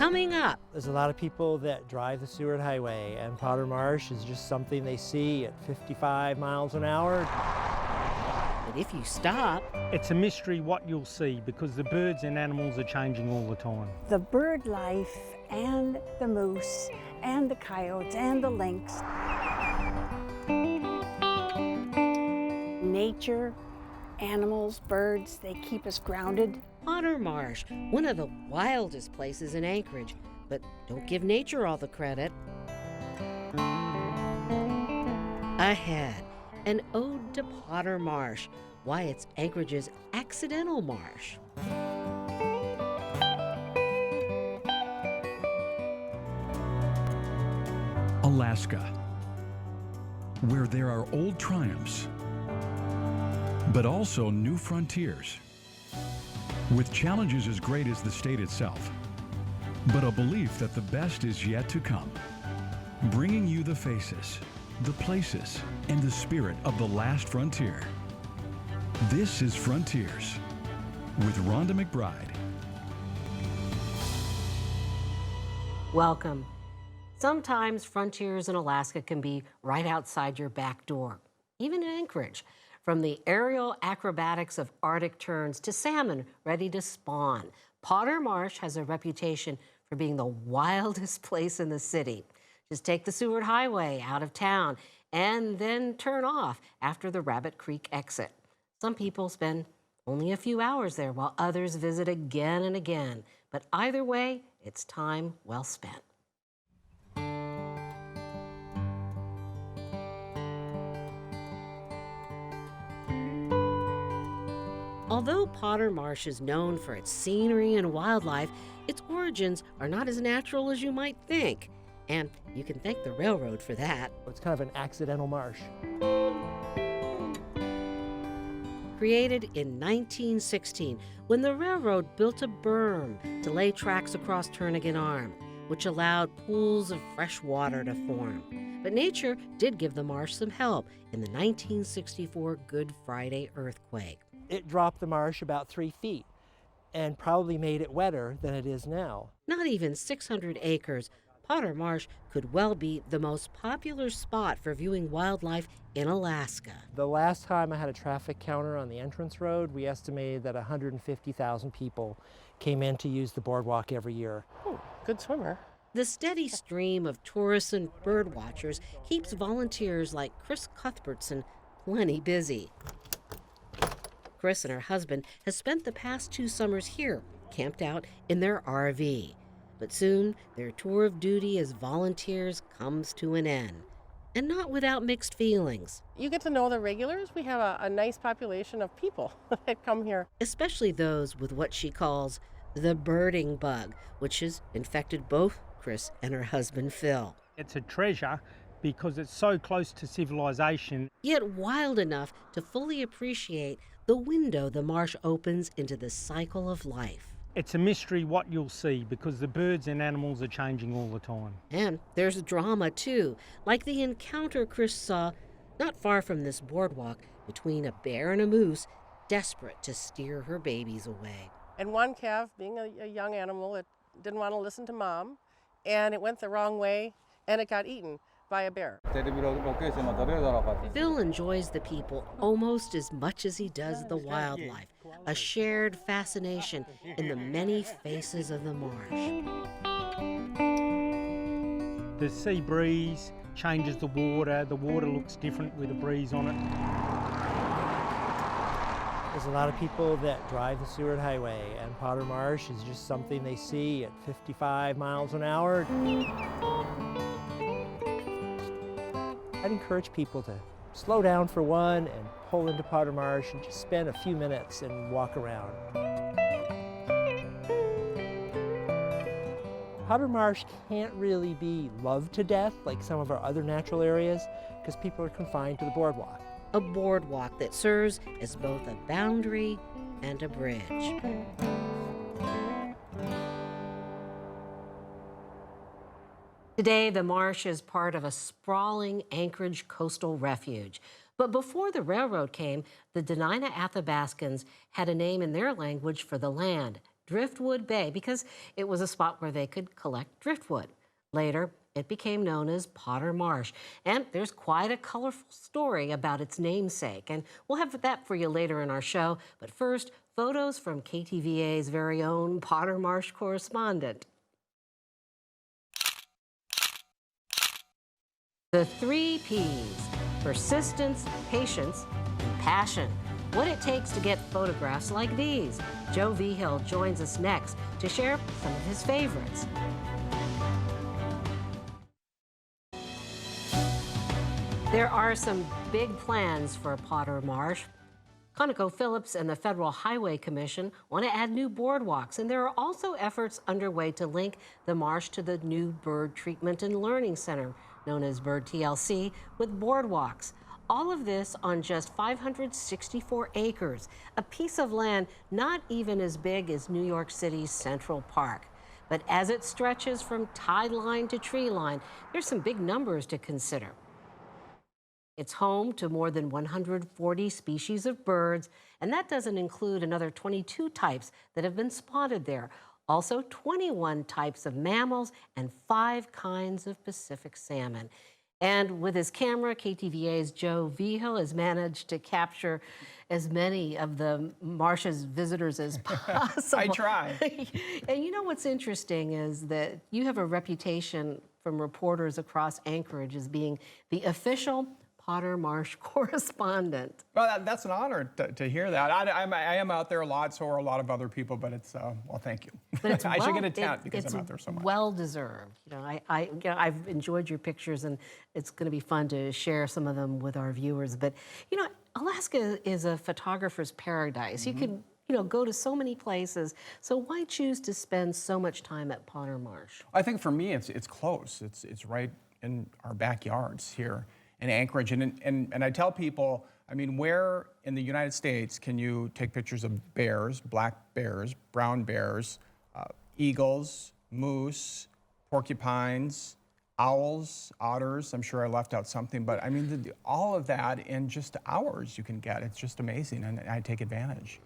Coming up, There's a lot of people that drive the Seward Highway, and Potter Marsh is just something they see at 55 miles an hour. but if you stop, It's a mystery what you'll see because the birds and animals are changing all the time. The bird life and the moose and the coyotes and the lynx. Nature, animals, birds, they keep us grounded. Potter Marsh, one of the wildest places in Anchorage, but don't give nature all the credit. Ahead, an ode to Potter Marsh, why it's Anchorage's accidental marsh. Alaska, where there are old triumphs, but also new frontiers, with challenges as great as the state itself, but a belief that the best is yet to come, bringing you the faces, the places, and the spirit of the last frontier. This is Frontiers with Rhonda McBride. Welcome. Sometimes frontiers in Alaska can be right outside your back door, even in Anchorage. From the aerial acrobatics of Arctic terns to salmon ready to spawn, Potter Marsh has a reputation for being the wildest place in the city. Just take the Seward Highway out of town and then turn off after the Rabbit Creek exit. Some people spend only a few hours there while others visit again and again. But either way, it's time well spent. Although Potter Marsh is known for its scenery and wildlife, its origins are not as natural as you might think. And you can thank the railroad for that. It's kind of an accidental marsh. Created in 1916, when the railroad built a berm to lay tracks across Turnagain Arm, which allowed pools of fresh water to form. But nature did give the marsh some help in the 1964 Good Friday earthquake. It dropped the marsh about 3 feet and probably made it wetter than it is now. Not even 600 acres, Potter Marsh could well be the most popular spot for viewing wildlife in Alaska. The last time I had a traffic counter on the entrance road, we estimated that 150,000 people came in to use the boardwalk every year. Oh, good swimmer. The steady stream of tourists and bird watchers keeps volunteers like Chris Cuthbertson plenty busy. Chris and her husband has spent the past 2 summers here, camped out in their RV. But soon, their tour of duty as volunteers comes to an end. And not without mixed feelings. You get to know the regulars. We have a nice population of people that come here. Especially those with what she calls the birding bug, which has infected both Chris and her husband Phil. It's a treasure because it's so close to civilization. Yet wild enough to fully appreciate the window the marsh opens into the cycle of life. It's a mystery what you'll see because the birds and animals are changing all the time. And there's drama too, like the encounter Chris saw not far from this boardwalk between a bear and a moose, desperate to steer her babies away. And one calf, being a young animal, it didn't want to listen to mom, and it went the wrong way, and it got eaten by a bear. Phil enjoys the people almost as much as he does the wildlife, a shared fascination in the many faces of the marsh. The sea breeze changes the water looks different with a breeze on it. There's a lot of people that drive the Seward Highway, and Potter Marsh is just something they see at 55 miles an hour. I'd encourage people to slow down for one and pull into Potter Marsh and just spend a few minutes and walk around. Potter Marsh can't really be loved to death like some of our other natural areas because people are confined to the boardwalk. A boardwalk that serves as both a boundary and a bridge. Today, the marsh is part of a sprawling Anchorage Coastal Refuge. But before the railroad came, the Dena'ina Athabascans had a name in their language for the land, Driftwood Bay because it was a spot where they could collect driftwood. Later, it became known as Potter Marsh, and there's quite a colorful story about its namesake, and we'll have that for you later in our show. But first, photos from KTVA's very own Potter Marsh correspondent. The 3 Ps: persistence, patience, and passion. What it takes to get photographs like these. Joe Vigil joins us next to share some of his favorites. There are some big plans for Potter Marsh. ConocoPhillips and the Federal Highway Commission want to add new boardwalks, and there are also efforts underway to link the marsh to the new Bird Treatment and Learning Center, known as Bird TLC, with boardwalks. All of this on just 564 acres, a piece of land not even as big as New York City's Central Park. But as it stretches from tide line to tree line, there's some big numbers to consider. It's home to more than 140 species of birds, and that doesn't include another 22 types that have been spotted there. Also, 21 types of mammals and 5 kinds of Pacific salmon. And with his camera, KTVA's Joe Vigil has managed to capture as many of the marsh's visitors as possible. I try. And you know what's interesting is that you have a reputation from reporters across Anchorage as being the official Potter Marsh correspondent. Well, that's an honor to hear that. I am out there a lot, so are a lot of other people, but it's, well, thank you. But it's I should get a tent because it's I'm out there so much. Well deserved. You know, I've enjoyed your pictures, and it's going to be fun to share some of them with our viewers. But you know, Alaska is a photographer's paradise. You can, go to so many places. So why choose to spend so much time at Potter Marsh? I think for me, it's close. It's right in our backyards here in Anchorage, and I tell people, I mean, where in the United States can you take pictures of bears, black bears, brown bears, eagles, moose, porcupines, owls, otters? I'm sure I left out something, but I mean, all of that in just hours you can get. It's just amazing, and I take advantage.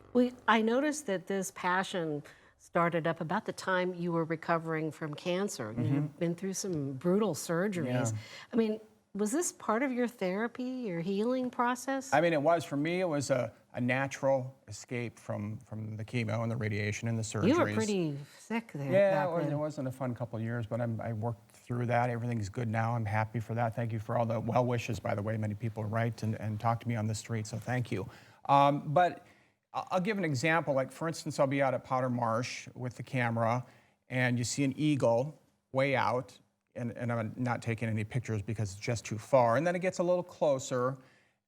I noticed that this passion started up about the time you were recovering from cancer. You've been through some brutal surgeries. Yeah. I mean, was this part of your therapy, your healing process? I mean, it was. For me, it was a natural escape from the chemo and the radiation and the surgeries. You were pretty sick there. Yeah, back then. it wasn't a fun couple of years, but I worked through that. Everything's good now. I'm happy for that. Thank you for all the well wishes, by the way. Many people write and talk to me on the street, so thank you. But I'll give an example. Like, for instance, I'll be out at Potter Marsh with the camera, and you see an eagle way out, and I'm not taking any pictures because it's just too far. And then it gets a little closer,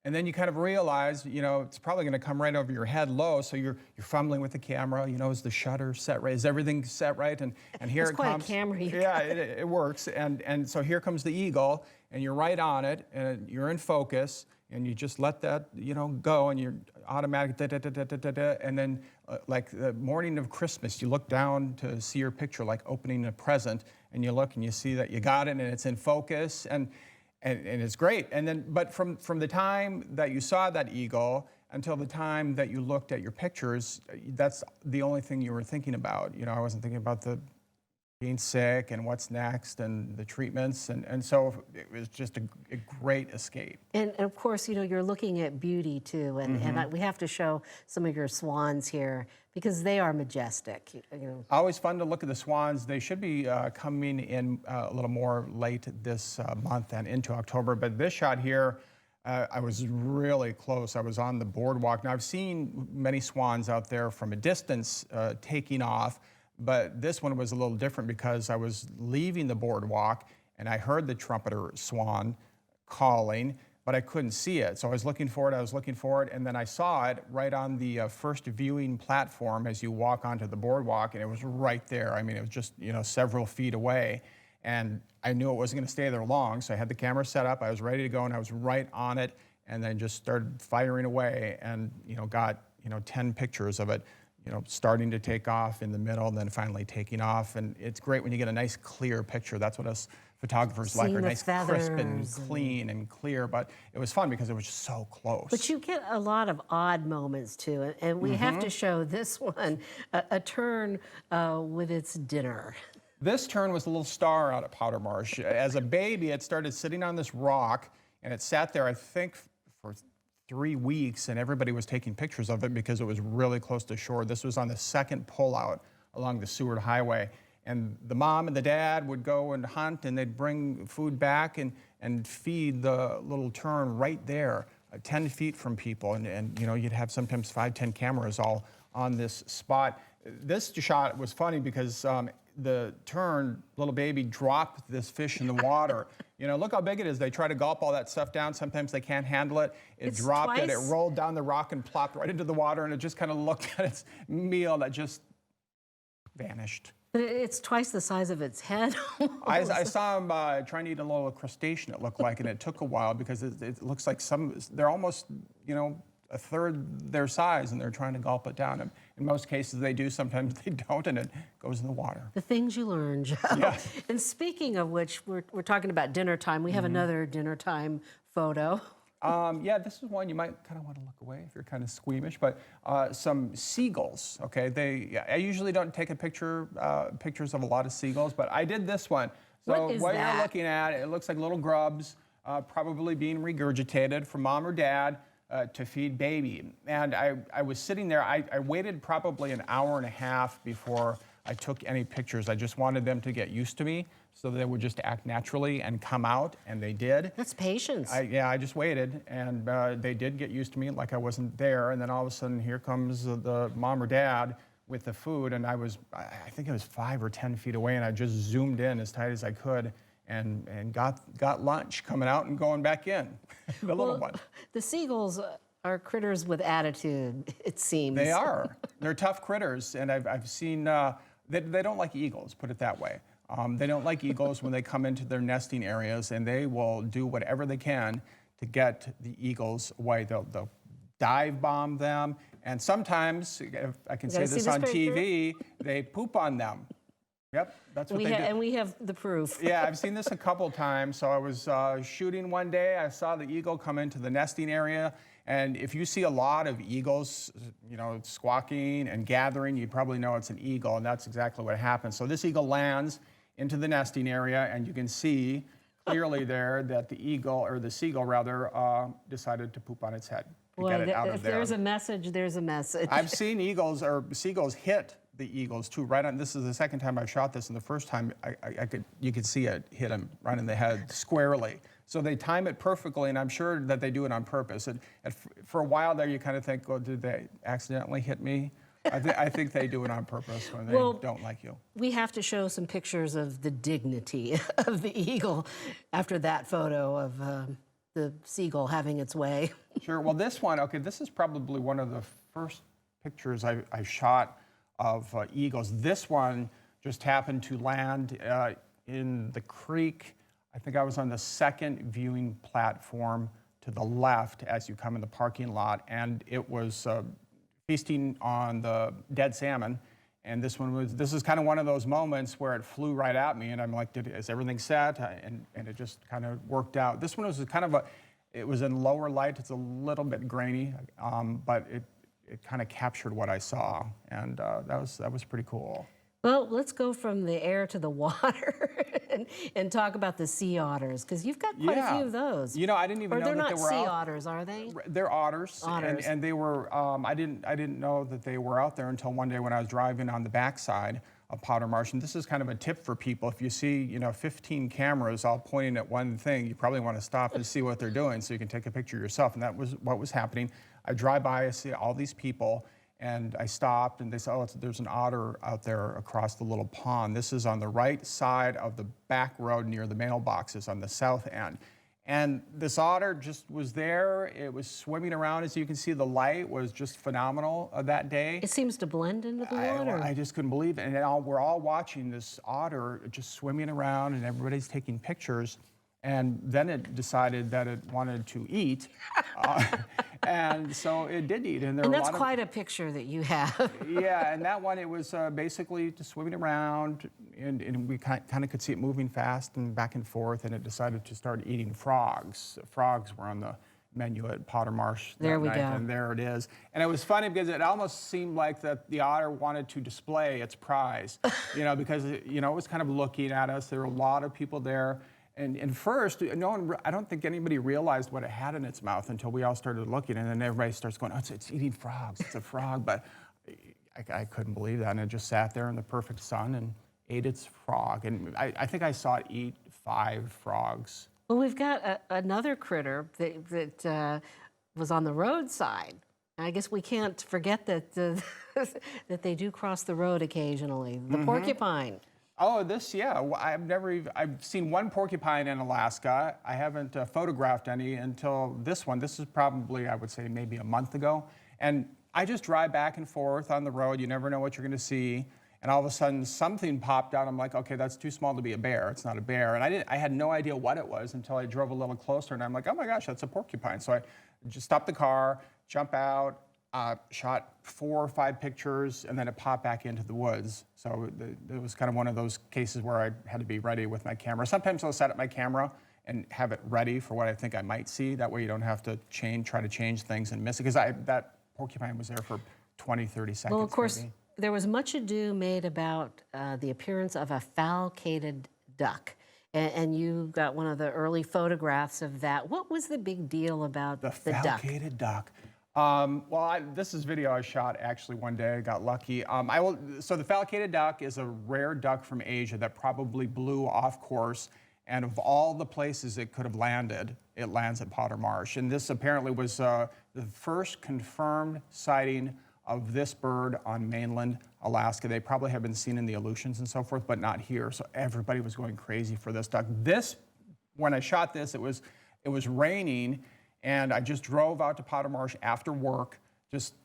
and then you kind of realize, it's probably going to come right over your head low. So you're fumbling with the camera. Is the shutter set right? Is everything set right? And here it comes. It's quite a camera. Yeah, it works. And so here comes the eagle, and you're right on it, and you're in focus, and you just let that go, and you're automatic and then like the morning of Christmas, you look down to see your picture like opening a present, and you look and you see that you got it and it's in focus, and it's great. And then, but from the time that you saw that eagle until the time that you looked at your pictures, that's the only thing you were thinking about. I wasn't thinking about the being sick and what's next and the treatments, and so it was just a great escape. And of course, you're looking at beauty too, and we have to show some of your swans here because they are majestic. Always fun to look at the swans. They should be coming in a little more late this month and into October, but this shot here, I was really close. I was on the boardwalk. Now, I've seen many swans out there from a distance taking off, but this one was a little different because I was leaving the boardwalk and I heard the trumpeter swan calling, but I couldn't see it. So I was looking for it, and then I saw it right on the first viewing platform as you walk onto the boardwalk, and it was right there. I mean, it was just, several feet away, and I knew it wasn't gonna stay there long, so I had the camera set up, I was ready to go, and I was right on it, and then just started firing away and, got, 10 pictures of it starting to take off in the middle, and then finally taking off. And it's great when you get a nice clear picture. That's what us photographers like, Seeing are the nice, crisp and feathers clean and clear. But it was fun because it was just so close. But you get a lot of odd moments too, and we have to show this one, a tern with its dinner. This tern was a little star out at Potter Marsh. As a baby, it started sitting on this rock, and it sat there, I think, for 3 weeks, and everybody was taking pictures of it because it was really close to shore. This was on the second pullout along the Seward Highway. And the mom and the dad would go and hunt, and they'd bring food back and feed the little tern right there, 10 feet from people. And you'd have sometimes 5, 10 cameras all on this spot. This shot was funny because the tern, little baby, dropped this fish in the water. Look how big it is. They try to gulp all that stuff down. Sometimes they can't handle it. It dropped it. It rolled down the rock and plopped right into the water, and it just kind of looked at its meal that just vanished. But it's twice the size of its head. I saw him trying to eat a little crustacean, it looked like, and it took a while because it looks like they're almost, a third their size, and they're trying to gulp it down. And in most cases they do, sometimes they don't, and it goes in the water. The things you learn, Joe. Yeah. And speaking of which, we're talking about dinner time. We have another dinner time photo. Yeah, this is one you might kind of want to look away if you're kind of squeamish, but some seagulls, okay? I usually don't take pictures of a lot of seagulls, but I did this one. So what you're looking at, it looks like little grubs, probably being regurgitated from mom or dad to feed baby. And I was sitting there, I waited probably an hour and a half before I took any pictures. I just wanted them to get used to me so they would just act naturally and come out, and they did. That's patience. I just waited, and they did get used to me like I wasn't there, and then all of a sudden here comes the mom or dad with the food, and I think it was 5 or 10 feet away, and I just zoomed in as tight as I could and got lunch coming out and going back in, the little one. The seagulls are critters with attitude, it seems. They are. They're tough critters, and I've seen, they don't like eagles, put it that way. They don't like eagles when they come into their nesting areas, and they will do whatever they can to get the eagles away. They'll dive bomb them, and sometimes, if I can say this on TV, they poop on them. Yep, that's what they do. And we have the proof. Yeah, I've seen this a couple times. So I was shooting one day, I saw the eagle come into the nesting area, and if you see a lot of eagles, squawking and gathering, you probably know it's an eagle, and that's exactly what happens. So this eagle lands into the nesting area, and you can see clearly there that the eagle, or the seagull rather, decided to poop on its head to get it out of there. If there's a message, there's a message. I've seen eagles or seagulls hit the eagles too. Right on. This is the second time I shot this, and the first time you could see it hit him right in the head squarely. So they time it perfectly, and I'm sure that they do it on purpose. And for a while there, you kind of think, "Oh, did they accidentally hit me?" I think they do it on purpose when they don't like you. We have to show some pictures of the dignity of the eagle after that photo of the seagull having its way. Sure. Well, this one, okay, this is probably one of the first pictures I shot of eagles. This one just happened to land in the creek. I think I was on the second viewing platform to the left as you come in the parking lot, and it was feasting on the dead salmon. And this is kind of one of those moments where it flew right at me, and I'm like, is everything set? And it just kind of worked out. This one was kind of it was in lower light. It's a little bit grainy, but it kind of captured what I saw, and that was pretty cool. Well, let's go from the air to the water and talk about the sea otters, because you've got quite a few of those. I didn't even know that they were out. They're not sea otters, are they? They're otters. And they were. I didn't know that they were out there until one day when I was driving on the backside of Potter Marsh. And this is kind of a tip for people. If you see 15 cameras all pointing at one thing, you probably want to stop and see what they're doing so you can take a picture yourself. And that was what was happening. I drive by, I see all these people. And I stopped, and they said, "Oh, there's an otter out there across the little pond." This is on the right side of the back road near the mailboxes on the south end. And this otter just was there. It was swimming around. As you can see, the light was just phenomenal that day. It seems to blend into the water. I just couldn't believe it. And we're all watching this otter just swimming around, and everybody's taking pictures. And then it decided that it wanted to eat. And so it did eat. And there And were a that's lot quite a picture that you have. yeah, and that one, it was basically just swimming around, and we kind of could see it moving fast and back and forth, and it decided to start eating frogs. Frogs were on the menu at Potter Marsh that There we night, go. and there it is. And it was funny because it almost seemed like that the otter wanted to display its prize, because it was kind of looking at us. There were a lot of people there. And first, I don't think anybody realized what it had in its mouth until we all started looking, and then everybody starts going, "Oh, it's eating frogs. It's a frog." But I couldn't believe that, and it just sat there in the perfect sun and ate its frog. And I think I saw it eat 5 frogs. Well, we've got another critter that was on the roadside. I guess we can't forget that that they do cross the road occasionally. The porcupine. Oh, I've seen one porcupine in Alaska. I haven't photographed any until this one. This is probably, I would say, maybe a month ago. And I just drive back and forth on the road. You never know what you're going to see. And all of a sudden, something popped out. I'm like, okay, that's too small to be a bear. It's not a bear. And I had no idea what it was until I drove a little closer. And I'm like, oh my gosh, that's a porcupine. So I just stopped the car, jump out, shot 4 or 5 pictures, and then it popped back into the woods. So it was kind of one of those cases where I had to be ready with my camera. Sometimes I'll set up my camera and have it ready for what I think I might see. That way you don't have to try to change things and miss it. Because that porcupine was there for 20, 30 seconds. Well, of course, maybe. there was much ado made about the appearance of a falcated duck. And you got one of the early photographs of that. What was the big deal about the duck? Falcated duck. This is video I shot actually one day. I got lucky. So the falcated duck is a rare duck from Asia that probably blew off course. And of all the places it could have landed, it lands at Potter Marsh. And this apparently was the first confirmed sighting of this bird on mainland Alaska. They probably have been seen in the Aleutians and so forth, but not here. So everybody was going crazy for this duck. When I shot this, it was raining. And I just drove out to Potter Marsh after work.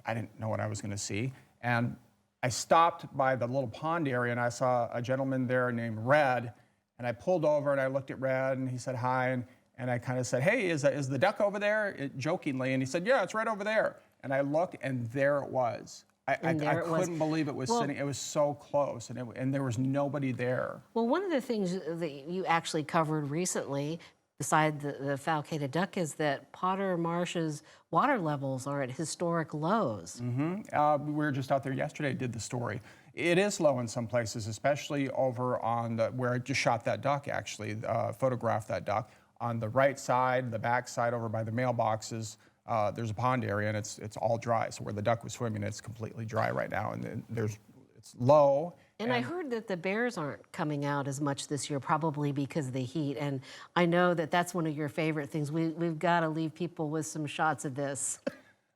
I didn't know what I was going to see. And I stopped by the little pond area, and I saw a gentleman there named Red. And I pulled over, and I looked at Red, and he said hi. And I kind of said, "Hey, is the duck over there?" Jokingly. And he said, "Yeah, it's right over there." And I looked, and there it was. I couldn't believe it was sitting. It was so close, and there was nobody there. Well, one of the things that you actually covered recently, beside the falcated duck, is that Potter Marsh's water levels are at historic lows. We were just out there yesterday, did the story. It is low in some places, especially over on where I just shot that duck, actually, photographed that duck. On the right side, the back side over by the mailboxes, there's a pond area, and it's all dry. So where the duck was swimming, it's completely dry right now, and it's low. And I heard that the bears aren't coming out as much this year, probably because of the heat. And I know that that's one of your favorite things. We've got to leave people with some shots of this.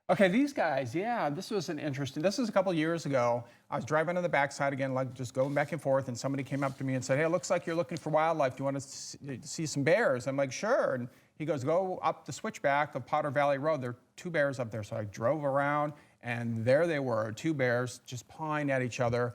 Okay, these guys, yeah, this was a couple years ago. I was driving on the backside again, like just going back and forth, and somebody came up to me and said, "Hey, it looks like you're looking for wildlife. Do you want to see some bears?" I'm like, "Sure." And he goes, "Go up the switchback of Potter Valley Road. There are 2 bears up there." So I drove around, and there they were, 2 bears just pawing at each other.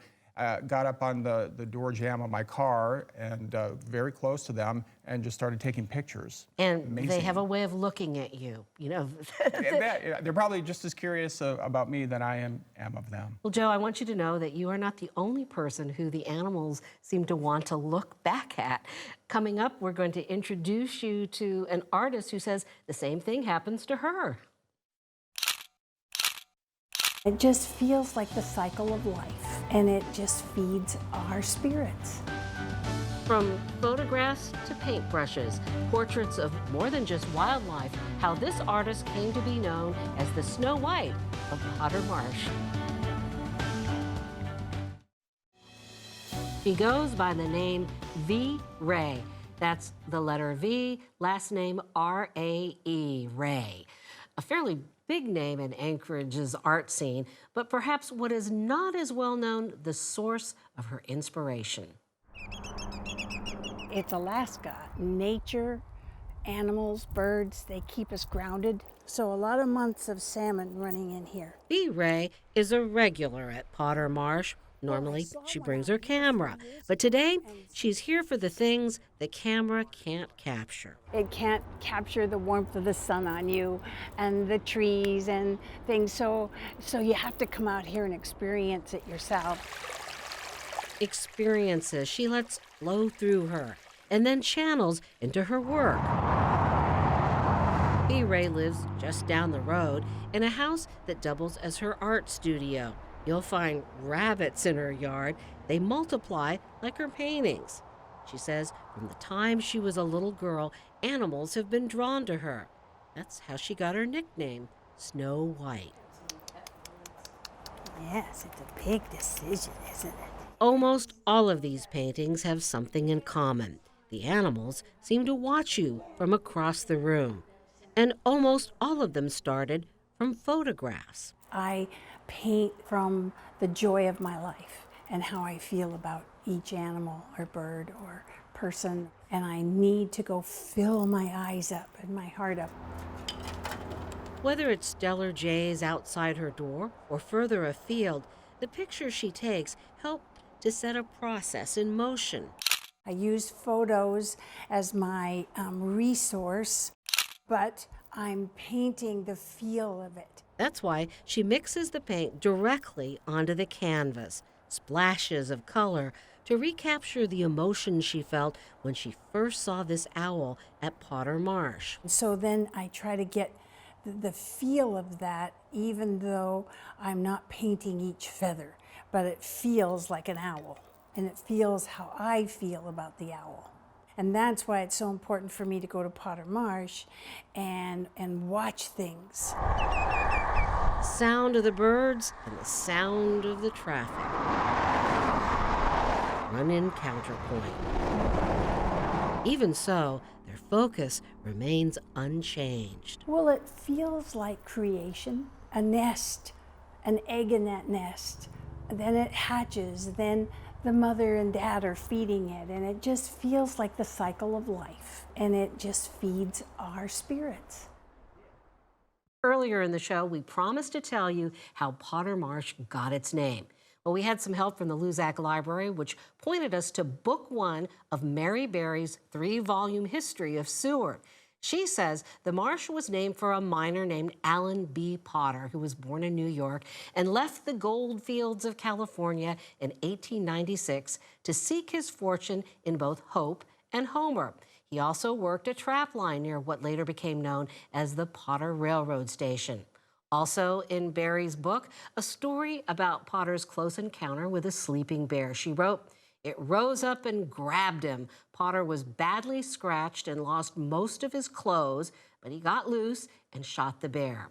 Got up on the door jamb of my car and very close to them and just started taking pictures. And Amazing. they have a way of looking at you, They're probably just as curious about me than I am of them. Well, Joe, I want you to know that you are not the only person who the animals seem to want to look back at. Coming up, we're going to introduce you to an artist who says the same thing happens to her. It just feels like the cycle of life, and it just feeds our spirits. From photographs to paintbrushes, portraits of more than just wildlife, how this artist came to be known as the Snow White of Potter Marsh. She goes by the name V. Ray. That's the letter V, last name R-A-E, Ray. A fairly big name in Anchorage's art scene, but perhaps what is not as well known, the source of her inspiration. It's Alaska. Nature, animals, birds, they keep us grounded. So a lot of months of salmon running in here. V. Ray is a regular at Potter Marsh, Normally, she brings her camera, but today she's here for the things the camera can't capture. It can't capture the warmth of the sun on you and the trees and things, so you have to come out here and experience it yourself. Experiences she lets flow through her and then channels into her work. B. Ray lives just down the road in a house that doubles as her art studio. You'll find rabbits in her yard. They multiply like her paintings. She says from the time she was a little girl, animals have been drawn to her. That's how she got her nickname, Snow White. Yes, it's a big decision, isn't it? Almost all of these paintings have something in common. The animals seem to watch you from across the room. And almost all of them started from photographs. I paint from the joy of my life and how I feel about each animal or bird or person. And I need to go fill my eyes up and my heart up. Whether it's stellar jays outside her door or further afield, the pictures she takes help to set a process in motion. I use photos as my resource, but I'm painting the feel of it. That's why she mixes the paint directly onto the canvas, splashes of color, to recapture the emotion she felt when she first saw this owl at Potter Marsh. So then I try to get the feel of that, even though I'm not painting each feather, but it feels like an owl, and it feels how I feel about the owl. And that's why it's so important for me to go to Potter Marsh and watch things. Sound of the birds and the sound of the traffic. Run-in counterpoint. Even so, their focus remains unchanged. Well, it feels like creation, a nest, an egg in that nest. Then it hatches, then the mother and dad are feeding it, and it just feels like the cycle of life, and it just feeds our spirits. Earlier in the show, we promised to tell you how Potter Marsh got its name. Well, we had some help from the Luzak Library, which pointed us to Book 1 of Mary Berry's 3-volume history of Seward. She says the marsh was named for a miner named Allen B. Potter, who was born in New York and left the gold fields of California in 1896 to seek his fortune in both Hope and Homer. He also worked a trap line near what later became known as the Potter Railroad Station. Also in Berry's book, a story about Potter's close encounter with a sleeping bear. She wrote, "It rose up and grabbed him. Potter was badly scratched and lost most of his clothes, but he got loose and shot the bear."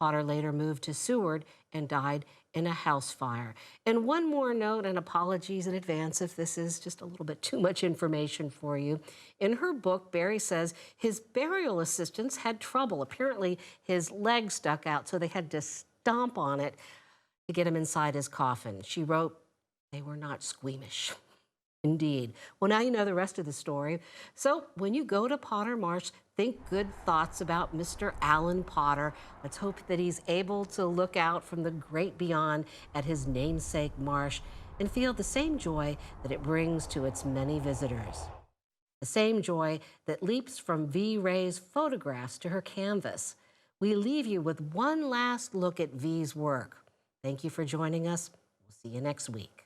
Potter later moved to Seward and died in a house fire. And one more note, and apologies in advance if this is just a little bit too much information for you. In her book, Berry says his burial assistants had trouble. Apparently, his leg stuck out, so they had to stomp on it to get him inside his coffin. She wrote, "They were not squeamish." Indeed. Well, now you know the rest of the story. So when you go to Potter Marsh, think good thoughts about Mr. Allen Potter. Let's hope that he's able to look out from the great beyond at his namesake marsh and feel the same joy that it brings to its many visitors. The same joy that leaps from V. Ray's photographs to her canvas. We leave you with one last look at V's work. Thank you for joining us. We'll see you next week.